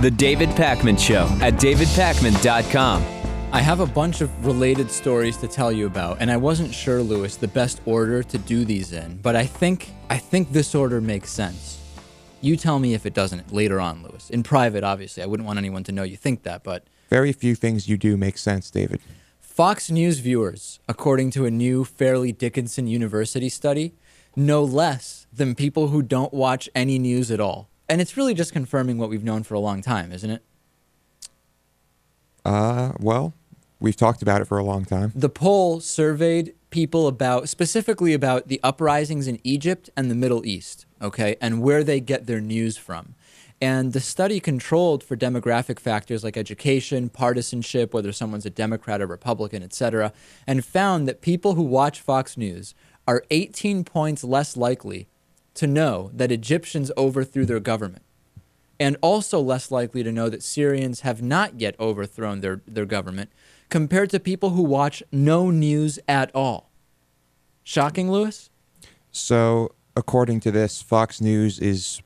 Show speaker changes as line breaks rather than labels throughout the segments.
The David Pakman Show at davidpakman.com.
I have a bunch of related stories to tell you about, and I wasn't sure, Lewis, the best order to do these in, but I think this order makes sense. You tell me if it doesn't later on, Lewis. In private, obviously. I wouldn't want anyone to know you think that, but...
Very few things you do make sense, David.
Fox News viewers, according to a new Fairleigh Dickinson University study, know less than people who don't watch any news at all. And it's really just confirming what we've known for a long time, isn't it?
Well, we've talked about it for a long time.
The poll surveyed people specifically about the uprisings in Egypt and the Middle East, okay, and where they get their news from. And the study controlled for demographic factors like education, partisanship, whether someone's a Democrat or Republican, etc., and found that people who watch Fox News are 18 points less likely to know that Egyptians overthrew their government, and also less likely to know that Syrians have not yet overthrown their government, compared to people who watch no news at all. Shocking, Lewis?
So, according to this, Fox News is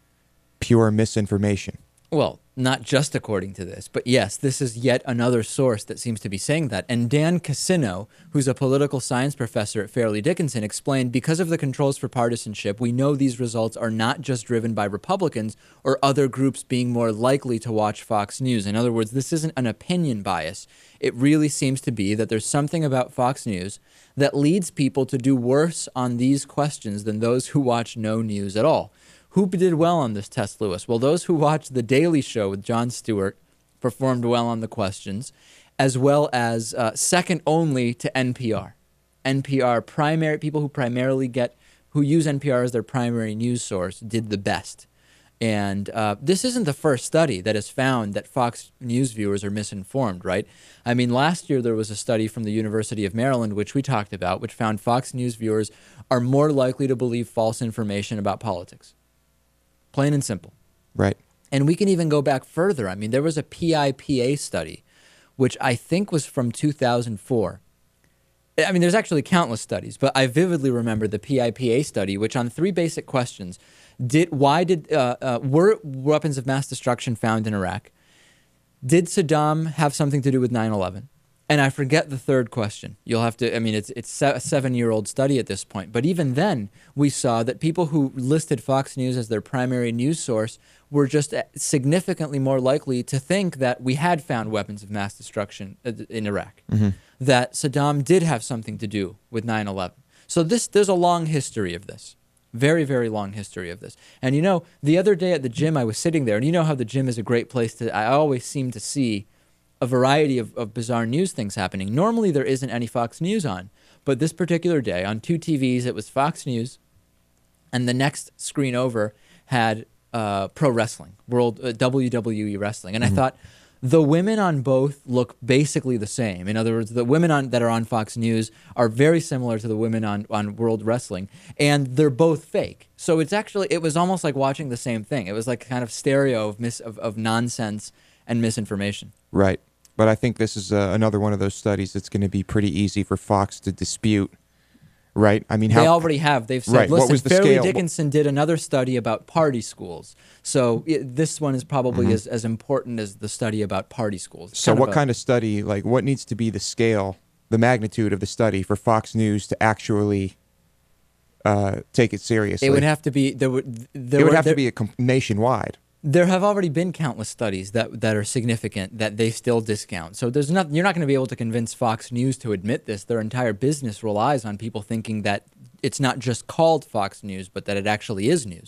pure misinformation.
Well, not just according to this, but yes, this is yet another source that seems to be saying that. And Dan Cassino, who's a political science professor at Fairleigh Dickinson, explained, because of the controls for partisanship, we know these results are not just driven by Republicans or other groups being more likely to watch Fox News. In other words, this isn't an opinion bias. It really seems to be that there's something about Fox News that leads people to do worse on these questions than those who watch no news at all. Who did well on this test, Lewis? Well, those who watched The Daily Show with Jon Stewart performed well on the questions, as well as second only to NPR. NPR, people who use NPR as their primary news source did the best. And this isn't the first study that has found that Fox News viewers are misinformed, right? I mean, last year there was a study from the University of Maryland, which we talked about, which found Fox News viewers are more likely to believe false information about politics. Plain and simple.
Right.
And we can even go back further. I mean, there was a PIPA study, which I think was from 2004. I mean, there's actually countless studies, but I vividly remember the PIPA study, which on three basic questions, were weapons of mass destruction found in Iraq? Did Saddam have something to do with 9/11? And I forget the third question. You'll have to, I mean, it's a 7-year-old study at this point. But even then, we saw that people who listed Fox News as their primary news source were just significantly more likely to think that we had found weapons of mass destruction in Iraq, that Saddam did have something to do with 9/11. So there's a long history of this. Very, very long history of this. And you know, the other day at the gym, I was sitting there, and you know how the gym is a great place I always seem to see a variety of bizarre news things happening. Normally there isn't any Fox News on, but this particular day on two TVs it was Fox News, and the next screen over had pro wrestling, WWE wrestling, and I thought the women on both look basically the same. In other words, the women that are on Fox News are very similar to the women on World Wrestling, and they're both fake. So it was almost like watching the same thing. It was like kind of stereo of nonsense and misinformation.
Right. But I think this is another one of those studies that's going to be pretty easy for Fox to dispute, right? I mean,
they already have. They've said,
right.
Listen, Fairleigh Dickinson did another study about party schools. So this one is probably as important as the study about party schools. It's
so what kind of study, like what needs to be the scale, the magnitude of the study for Fox News to actually take it seriously?
It would have to be,
nationwide.
There have already been countless studies that are significant that they still discount. So you're not going to be able to convince Fox News to admit this. Their entire business relies on people thinking that it's not just called Fox News, but that it actually is news.